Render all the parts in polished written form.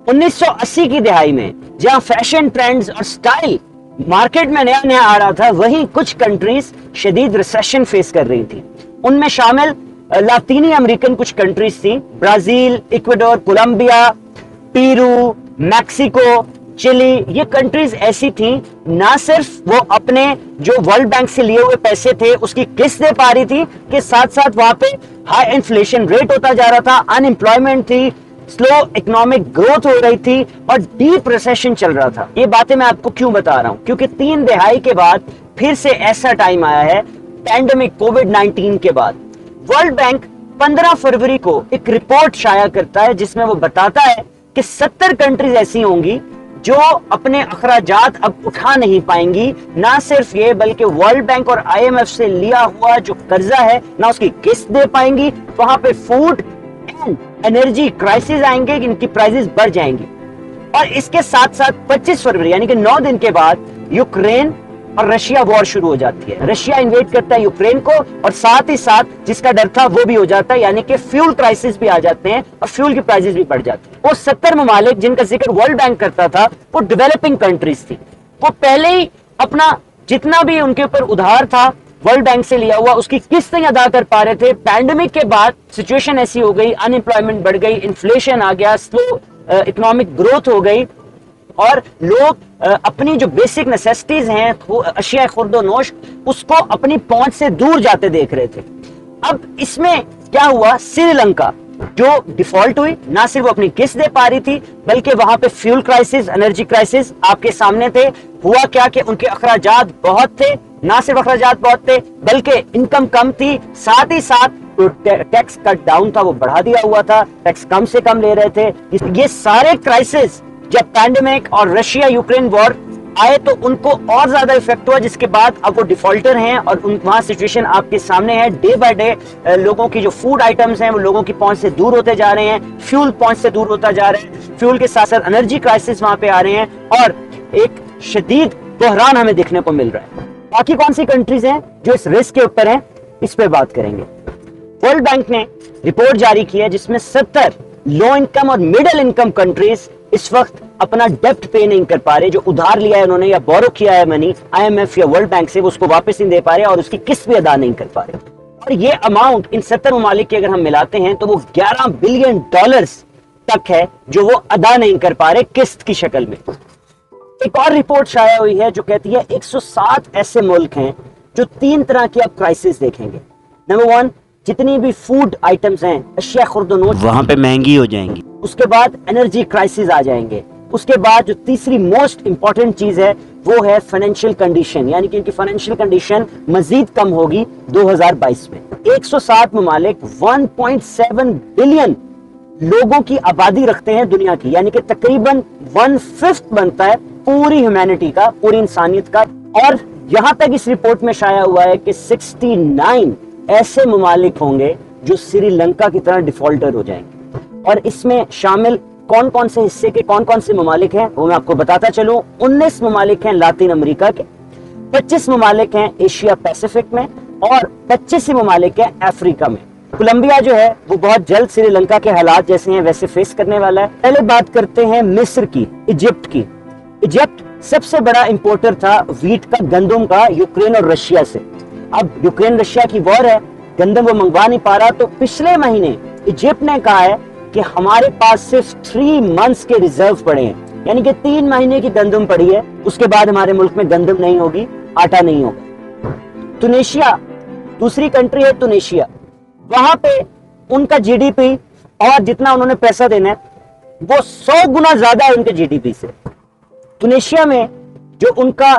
1980 की दिहाई में जहां फैशन ट्रेंड्स और स्टाइल मार्केट में नया नया आ रहा था, वहीं कुछ कंट्रीज शदीद रिसेशन फेस कर रही थी। उनमें शामिल लातीनी अमेरिकन कुछ कंट्रीज थी, Brazil, Ecuador, Colombia, Peru, Mexico, Chile. ये कंट्रीज ऐसी थी, ना सिर्फ वो अपने जो वर्ल्ड बैंक से लिए हुए पैसे थे उसकी किस्त दे पा रही थी, कि साथ साथ वहां पे हाई इन्फ्लेशन रेट होता जा रहा था, अनएम्प्लॉयमेंट थी, स्लो इकोनॉमिक ग्रोथ हो रही थी और डीप रिसेशन चल रहा था। ये बातें मैं आपको क्यों बता रहा हूं? क्योंकि 3 दहाई के बाद फिर से ऐसा टाइम आया है, पैंडेमिक कोविड-19 के बाद। वर्ल्ड बैंक 15 फरवरी को एक रिपोर्ट शाया करता है जिसमें वो बताता है कि 70 कंट्रीज ऐसी होंगी जो अपने अखराजात अब उठा नहीं पाएंगी। ना सिर्फ ये, बल्कि वर्ल्ड बैंक और IMF से लिया हुआ जो कर्जा है ना उसकी किस्त दे पाएंगी। वहां पे फूड एंड एनर्जी क्राइसिस आएंगे, इनकी प्राइसेस बढ़ जाएंगी। और इसके साथ साथ 25 फरवरी यानी कि 9 दिन के बाद यूक्रेन और रशिया वॉर शुरू हो जाती है। रशिया इन्वेड करता है यूक्रेन को और साथ ही साथ जिसका डर था वो भी हो जाता है, यानी कि फ्यूल क्राइसिस भी आ जाते हैं और फ्यूल की प्राइसेस भी बढ़ जाती है। वो 70 ममालिक जिनका जिक्र वर्ल्ड बैंक करता था वो डेवलपिंग कंट्रीज थी। वो पहले ही अपना जितना भी उनके ऊपर उधार था वर्ल्ड बैंक से लिया हुआ उसकी किस्तें अदा कर पा रहे थे। पैंडेमिक के बाद सिचुएशन ऐसी हो गई, अनएम्प्लॉयमेंट बढ़ गई, इन्फ्लेशन आ गया, स्लो इकोनॉमिक ग्रोथ हो गई और लोग अपनी जो बेसिक नेसेसिटीज हैं, अशिया खुर्दोनोश, उसको अपनी पहुंच से दूर जाते देख रहे थे। अब इसमें क्या हुआ, श्रीलंका जो डिफॉल्ट हुई, ना सिर्फ वो अपनी किस्त दे पा रही थी बल्कि वहां पे फ्यूल क्राइसिस, एनर्जी क्राइसिस आपके सामने थे। हुआ क्या कि उनके अखराजात बहुत थे, ना सिर्फ अखराजात बहुत थे बल्कि इनकम कम थी, साथ ही साथ तो टैक्स कट डाउन था वो बढ़ा दिया हुआ था, टैक्स कम से कम ले रहे थे। ये सारे क्राइसिस जब पैंडेमिक और रशिया यूक्रेन वॉर आए तो उनको और ज्यादा इफेक्ट हुआ, जिसके बाद अब वो डिफॉल्टर हैं और वहां सिचुएशन आपके सामने है। डे बाय डे लोगों की जो फूड आइटम्स हैं वो लोगों की पहुंच से दूर होते जा रहे हैं, फ्यूल पहुंच से दूर होता जा रहे हैं, फ्यूल के साथ साथ एनर्जी क्राइसिस वहां पे आ रहे हैं और एक शदीद बहरान हमें देखने को मिल रहा है। बाकी कौन सी कंट्रीज हैं जो इस रिस्क के ऊपर हैं, इस पे बात करेंगे। वर्ल्ड बैंक ने रिपोर्ट जारी की है जिसमें 70 लो इनकम और मिडिल इनकम कंट्रीज इस वक्त अपना डेप्ट पे नहीं कर पा रहे, जो उधार लिया है उन्होंने या बोरो किया है मनी IMF या वर्ल्ड बैंक से, वो उसको वापस नहीं दे पा रहे और उसकी किस्त भी अदा नहीं कर पा रहे। और ये अमाउंट इन 70 ममालिक की अगर हम मिलाते हैं तो वो $11 बिलियन तक है जो वो अदा नहीं कर पा रहे किस्त की शक्ल में। एक और रिपोर्ट शाया हुई है जो कहती है 107 ऐसे मुल्क हैं जो 3 तरह की आप क्राइसिस देखेंगे। नंबर 1, जितनी भी फूड आइटम्स हैं, अशिया खुर्दोनोश वहां पे महंगी हो जाएंगी। उसके बाद एनर्जी क्राइसिस आ जाएंगे। उसके बाद जो तीसरी मोस्ट इंपॉर्टेंट चीज है वो है फाइनेंशियल कंडीशन, यानी कि इनकी फाइनेंशियल कंडीशन मजीद कम होगी 2022 में। 107 ममालिक 1.7 बिलियन लोगों की आबादी रखते हैं दुनिया की, यानी कि तकरीबन 1/5 बनता है पूरी ह्यूमैनिटी का, पूरी इंसानियत का। और यहां तक इस रिपोर्ट में शाया हुआ है कि 69 ऐसे ममालिक होंगे जो श्रीलंका की तरह डिफॉल्टर हो जाएंगे। और इसमें शामिल कौन कौन से हिस्से के कौन कौन से ममालिक हैं वो मैं आपको बताता चलूं। 19 ममालिक हैं लातिन अमेरिका के, 25 ममालिक हैं एशिया पैसिफिक में और 25 ममालिक हैं अफ्रीका में। कोलंबिया जो है वो बहुत जल्द श्रीलंका के हालात जैसे हैं वैसे फेस करने वाला है। पहले बात करते हैं मिस्र की, इजिप्ट की। इजिप्ट सबसे बड़ा इंपोर्टर था वीट का, गंदम का, यूक्रेन और रशिया से। अब यूक्रेन रशिया की वॉर है, गंदम वो मंगवा नहीं पा रहा, तो पिछले महीने इजिप्ट ने कहा है कि हमारे पास सिर्फ 3 मंथ्स के रिजर्व पड़े हैं, यानी कि 3 महीने की गंदम पड़ी है, उसके बाद हमारे मुल्क में गंदम नहीं होगी, आटा नहीं होगा। तुनिशिया दूसरी कंट्री है, तुनिशिया। वहां पे उनका जीडीपी और जितना उन्होंने पैसा देना है वो 100 गुना ज्यादा है उनके जीडीपी से। तुनिशिया में जो उनका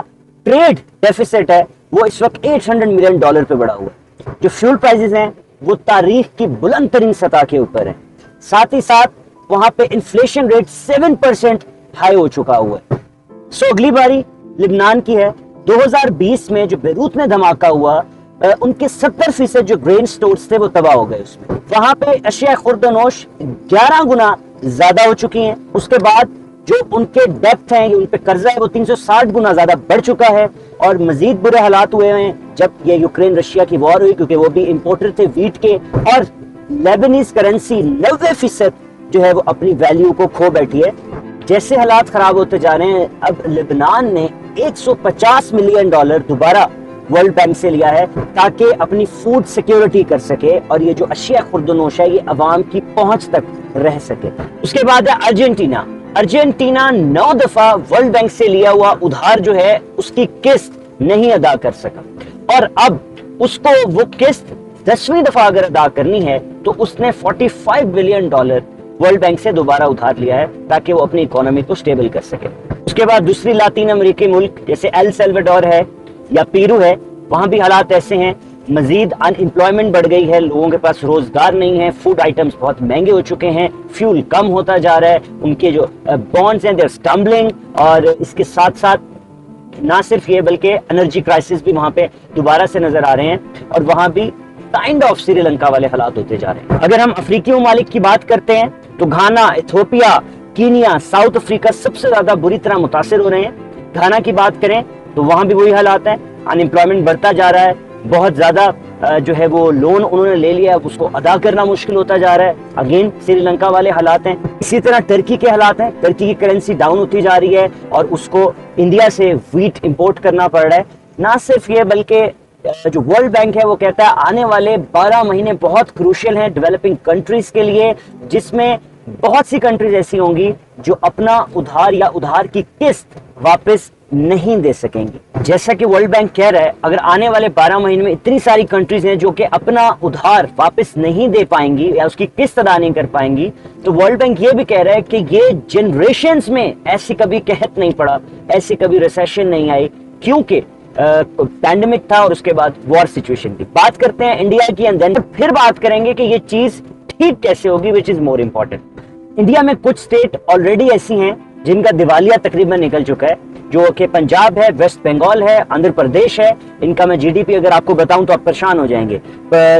ट्रेड डेफिसिट है वो इस वक्त $800 मिलियन पे बढ़ा हुआ है। जो फ्यूल प्राइसेस हैं वो तारीख की बुलंद तरीन सतह के ऊपर है। साथ ही साथ वहां पे इन्फ्लेशन रेट 7% हाई हो चुका हुआ है। अगली बारी लिबनान की है। 2020 में जो बेरूत में धमाका हुआ, उनके 70% जो ग्रेन स्टोर्स थे वो तबाह हो गए उसमें। वहां पे अशिया खुर्दोनोश 11 गुना ज्यादा हो चुकी हैं। उसके बाद जो उनके डेप्थ हैं, उन पे कर्जा है, वो 360 गुना ज्यादा बढ़ चुका है और मजीद बुरे हालात हुए हैं जब ये यूक्रेन रशिया की वॉर हुई, क्योंकि वो भी इंपोर्टर थे वीट के। और लेबनीज करेंसी 90% जो है वो अपनी वैल्यू को खो बैठी है। जैसे हालात खराब होते जा रहे हैं, अब लेबनान ने $150 मिलियन दोबारा वर्ल्ड बैंक से लिया है ताकि अपनी फूड सिक्योरिटी कर सके और ये जो अशिया खुर्दनोश है ये अवाम की पहुंच तक रह सके। उसके बाद है अर्जेंटीना। अर्जेंटीना 9 दफा वर्ल्ड बैंक से लिया हुआ उधार जो है उसकी किस्त नहीं अदा कर सका और अब उसको वो किस्त 10वीं दफा अगर अदा करनी है तो उसने $45 बिलियन वर्ल्ड बैंक से दोबारा उधार लिया है ताकि वो अपनी इकोनॉमी को स्टेबल कर सके। उसके बाद दूसरी लातीन अमेरिकी मुल्क जैसे एल सल्वाडोर है या पेरू है, वहां भी हालात ऐसे हैं, मजीद अनएम्प्लॉयमेंट बढ़ गई है, लोगों के पास रोजगार नहीं है, फूड आइटम्स बहुत महंगे हो चुके हैं, फ्यूल कम होता जा रहा है, उनके जो बॉन्ड्स हैं दे आर स्टम्बलिंग, और इसके साथ साथ ना सिर्फ ये बल्कि एनर्जी क्राइसिस भी वहां पे दोबारा से नजर आ रहे हैं और वहां भी काइंड ऑफ श्रीलंका वाले हालात होते जा रहे हैं। अगर हम अफ्रीकी ममालिक की बात करते हैं तो घाना, इथियोपिया, कीनिया, साउथ अफ्रीका सबसे ज्यादा बुरी तरह मुतासिर हो रहे हैं। घाना की बात करें तो वहां भी वही हालात है, अनएम्प्लॉयमेंट बढ़ता जा रहा है, बहुत ज्यादा जो है वो लोन उन्होंने ले लिया, उसको अदा करना मुश्किल होता जा रहा है। अगेन श्रीलंका वाले हालात हैं। इसी तरह टर्की के हालात हैं, टर्की की करेंसी डाउन होती जा रही है और उसको इंडिया से व्हीट इंपोर्ट करना पड़ रहा है। ना सिर्फ ये बल्कि जो वर्ल्ड बैंक है वो कहता है आने वाले 12 महीने बहुत क्रूशियल हैं डेवलपिंग कंट्रीज के लिए, जिसमें बहुत सी कंट्रीज ऐसी होंगी जो अपना उधार या उधार की किस्त वापस नहीं दे सकेंगी। जैसा कि वर्ल्ड बैंक कह रहा है, अगर आने वाले 12 महीने में इतनी सारी कंट्रीज हैं जो कि अपना उधार वापस नहीं दे पाएंगी या उसकी किस्त अदा नहीं कर पाएंगी, तो वर्ल्ड बैंक ये भी कह रहा है कि ये जनरेशंस में ऐसी कभी कहत नहीं पड़ा, ऐसी कभी रिसेशन नहीं आई, क्योंकि पैंडेमिक था और उसके बाद वॉर सिचुएशन की। बात करते हैं इंडिया की एंड देन फिर बात करेंगे कि ये चीज ठीक कैसे होगी, which is more important. India में कुछ स्टेट ऑलरेडी ऐसी हैं जिनका दिवालिया तकरीबन निकल चुका है, जो कि पंजाब है, वेस्ट बंगाल है, आंध्र प्रदेश है। इनका मैं जीडीपी अगर आपको बताऊं तो आप परेशान हो जाएंगे।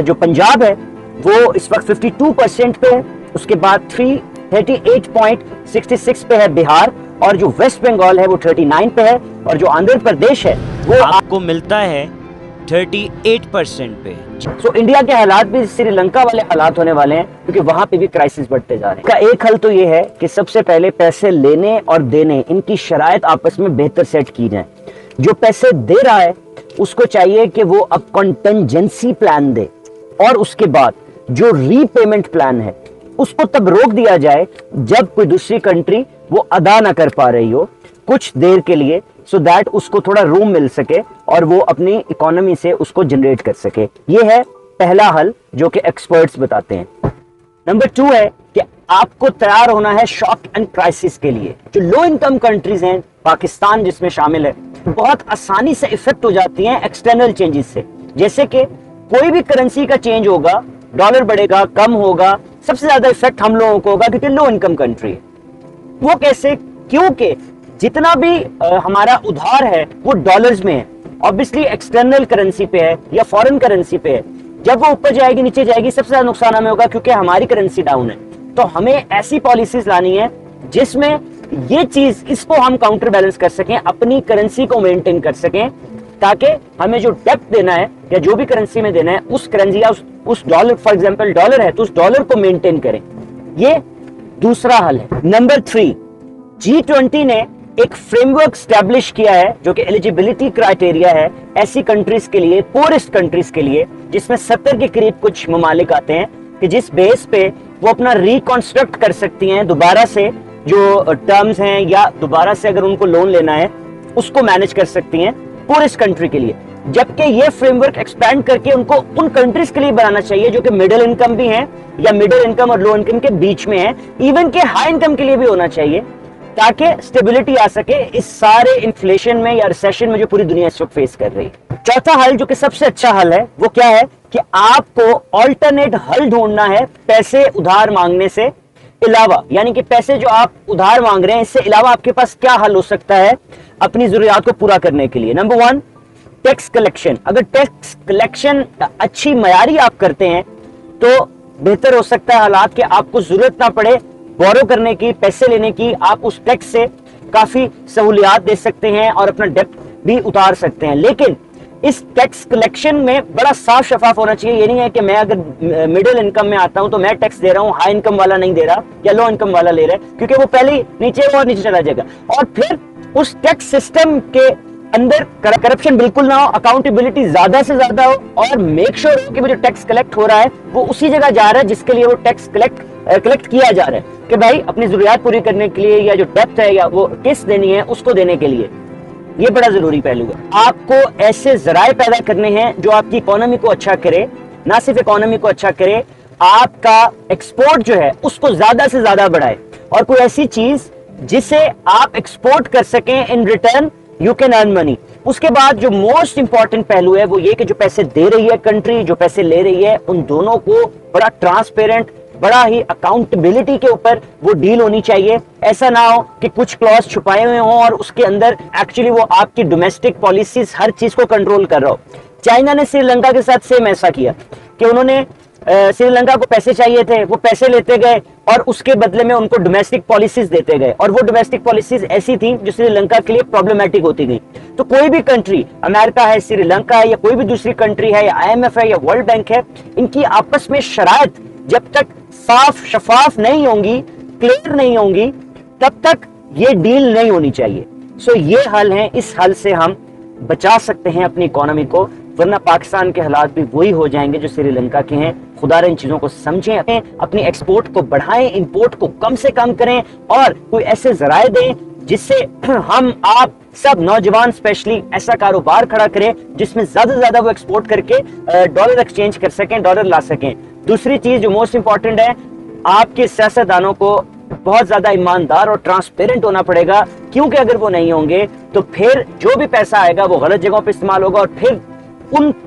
जो पंजाब है वो इस वक्त 52% पे है, उसके बाद 38.66 पे है बिहार, और जो वेस्ट बंगाल है वो 39 पे है, और जो आंध्र प्रदेश है वो आपको मिलता है 38% पे। सो इंडिया के हालात भी श्रीलंका वाले हालात होने वाले हैं, क्योंकि वहां पे भी क्राइसिस बढ़ते जा रहे हैं। का एक हल तो ये है कि सबसे पहले पैसे लेने और देने इनकी शराइत आपस में बेहतर सेट की जाए। जो पैसे दे रहा है उसको चाहिए कि वो अब कॉन्टेंजेंसी प्लान दे, और उसके बाद जो रीपेमेंट प्लान है उसको तब रोक दिया जाए जब कोई दूसरी कंट्री वो अदा ना कर पा रही हो कुछ देर के लिए, सो दैट उसको थोड़ा रूम मिल सके और वो अपनी इकोनॉमी से उसको जनरेट कर सके। ये है पहला हल जो कि एक्सपर्ट्स बताते हैं। नंबर 2 है कि आपको तैयार होना है शॉक एंड क्राइसिस के लिए। जो लो इनकम कंट्रीज हैं, पाकिस्तान जिसमें शामिल है, बहुत आसानी से इफेक्ट हो जाती हैं एक्सटर्नल चेंजेस से। जैसे कि कोई भी करेंसी का चेंज होगा, डॉलर बढ़ेगा, कम होगा, सबसे ज्यादा इफेक्ट हम लोगों को होगा क्योंकि लो इनकम कंट्री है। वो कैसे? क्योंकि जितना भी हमारा उधार है वो डॉलर्स में है, ऑब्वियसली एक्सटर्नल करेंसी पे है या फॉरेन करेंसी पे है। जब वो ऊपर जाएगी नीचे जाएगी, सबसे ज्यादा नुकसान हमें होगा क्योंकि हमारी करेंसी डाउन है। तो हमें ऐसी पॉलिसीज लानी है जिसमें ये चीज, इसको हम काउंटर बैलेंस कर सकें, अपनी करेंसी को मेंटेन कर सकें, ताकि हमें जो डेप्थ देना है या जो भी करेंसी में देना है उस करेंसी या उस डॉलर, फॉर एग्जांपल डॉलर है तो उस डॉलर को मेंटेन करें। ये दूसरा हल है। नंबर 3, G20 ने एक फ्रेमवर्क स्टैब्लिश किया है जो कि एलिजिबिलिटी क्राइटेरिया है ऐसी कंट्रीज के लिए, पोरेस्ट कंट्रीज के लिए, जिसमें 70 के करीब कुछ ममालिक आते हैं कि जिस बेस पे वो अपना रिकॉन्स्ट्रक्ट कर सकती हैं, दोबारा से जो टर्म्स हैं या दोबारा से अगर उनको लोन लेना है उसको मैनेज कर सकती हैं पोरेस्ट कंट्री के लिए। जबकि ये फ्रेमवर्क एक्सपैंड करके उनको उन कंट्रीज के लिए बनाना चाहिए जो कि मिडिल इनकम भी हैं या मिडिल इनकम और लो इनकम के बीच में है, इवन के हाई इनकम के लिए भी होना चाहिए, ताकि स्टेबिलिटी आ सके इस सारे इन्फ्लेशन में या रिसेशन में जो पूरी दुनिया इस वक्त फेस कर रही है। चौथा हल जो कि सबसे अच्छा हल है वो क्या है कि आपको ऑल्टरनेट हल ढूंढना है पैसे उधार मांगने से अलावा, यानी कि पैसे जो आप उधार मांग रहे हैं इससे अलावा आपके पास क्या हल हो सकता है अपनी जरूरियात को पूरा करने के लिए। Number 1, tax collection. अगर टैक्स कलेक्शन अच्छी मयारी आप करते हैं तो बेहतर हो सकता है हालात कि आपको जरूरत ना पड़े बोरो करने की, पैसे लेने की, आप उस टैक्स से काफी सहूलियात दे सकते हैं और अपना डेब्ट भी उतार सकते हैं। लेकिन इस टैक्स कलेक्शन में बड़ा साफ शफाफ होना चाहिए। ये नहीं है कि मैं अगर मिडिल इनकम में आता हूं तो मैं टैक्स दे रहा हूं, हाई इनकम वाला नहीं दे रहा या लो इनकम वाला ले रहा है, क्योंकि वो पहले ही नीचे और नीचे चला जाएगा। और फिर उस टैक्स सिस्टम के अंदर करप्शन बिल्कुल ना हो, अकाउंटेबिलिटी ज्यादा से ज्यादा हो, और मेक श्योर हो कि वो जो टैक्स कलेक्ट हो रहा है वो उसी जगह जा रहा है जिसके लिए वो टैक्स कलेक्ट किया जा रहा है, कि भाई अपनी जरूरियात पूरी करने के लिए या जो डेप्थ है या वो किस्त देनी है उसको देने के लिए। ये बड़ा जरूरी पहलू है। आपको ऐसे जराए पैदा करने हैं जो आपकी इकोनॉमी को अच्छा करे, ना सिर्फ इकोनॉमी को अच्छा करे, आपका एक्सपोर्ट जो है उसको ज्यादा से ज्यादा बढ़ाए, और कोई ऐसी चीज जिसे आप एक्सपोर्ट कर सकें, in return you can earn money. उसके बाद जो मोस्ट इंपॉर्टेंट पहलू है वो ये कि जो पैसे दे रही है कंट्री, जो पैसे ले रही है, उन दोनों को बड़ा ट्रांसपेरेंट, बड़ा ही अकाउंटेबिलिटी के ऊपर वो डील होनी चाहिए। ऐसा ना हो कि कुछ क्लॉज छुपाए हुए हों और उसके अंदर एक्चुअली वो आपकी डोमेस्टिक पॉलिसीज हर चीज को कंट्रोल कर रहा हो। चाइना ने श्रीलंका के साथ सेम ऐसा किया कि उन्होंने श्रीलंका को पैसे चाहिए थे, वो पैसे लेते गए और उसके बदले में उनको डोमेस्टिक पॉलिसीज देते गए, और वो डोमेस्टिक पॉलिसीज ऐसी थी जो श्रीलंका के लिए प्रॉब्लमेटिक होती गई। तो कोई भी कंट्री, अमेरिका है, श्रीलंका है, या कोई भी दूसरी कंट्री है, या IMF है, या वर्ल्ड बैंक है, इनकी आपस में शराइत जब तक साफ शफाफ नहीं होंगी, क्लियर नहीं होंगी, तब तक ये डील नहीं होनी चाहिए। सो ये हल है, इस हल से हम बचा सकते हैं अपनी इकोनॉमी को, वरना पाकिस्तान के हालात भी वही हो जाएंगे जो श्रीलंका के हैं। खुदा इन चीजों को समझें, अपनी एक्सपोर्ट को बढ़ाएं, इंपोर्ट को कम से कम करें, और कोई ऐसे जराए दें जिससे हम आप सब नौजवान स्पेशली ऐसा कारोबार खड़ा करें जिसमें ज्यादा से ज्यादा वो एक्सपोर्ट करके डॉलर एक्सचेंज कर सकें, डॉलर ला सकें। दूसरी चीज जो मोस्ट इंपॉर्टेंट है, आपके सियासतदानों को बहुत ज्यादा ईमानदार और ट्रांसपेरेंट होना पड़ेगा, क्योंकि अगर वो नहीं होंगे तो फिर जो भी पैसा आएगा वो गलत जगहों पे इस्तेमाल होगा, और फिर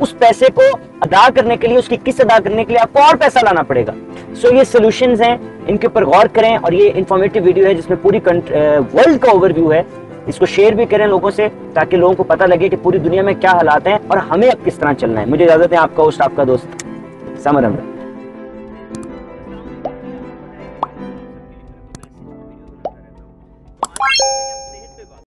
उस पैसे को अदा करने के लिए, उसकी किस्त अदा करने के लिए आपको और पैसा लाना पड़ेगा। सो ये सॉल्यूशंस हैं, इनके ऊपर गौर करें, और ये इंफॉर्मेटिव वीडियो है जिसमें पूरी वर्ल्ड का ओवरव्यू है। इसको शेयर भी करें लोगों से, ताकि लोगों को पता लगे कि पूरी दुनिया में क्या हालात हैं और हमें अब किस तरह चलना है। मुझे इजाजत है, आपका होस्ट, आपका दोस्त समर अहमद।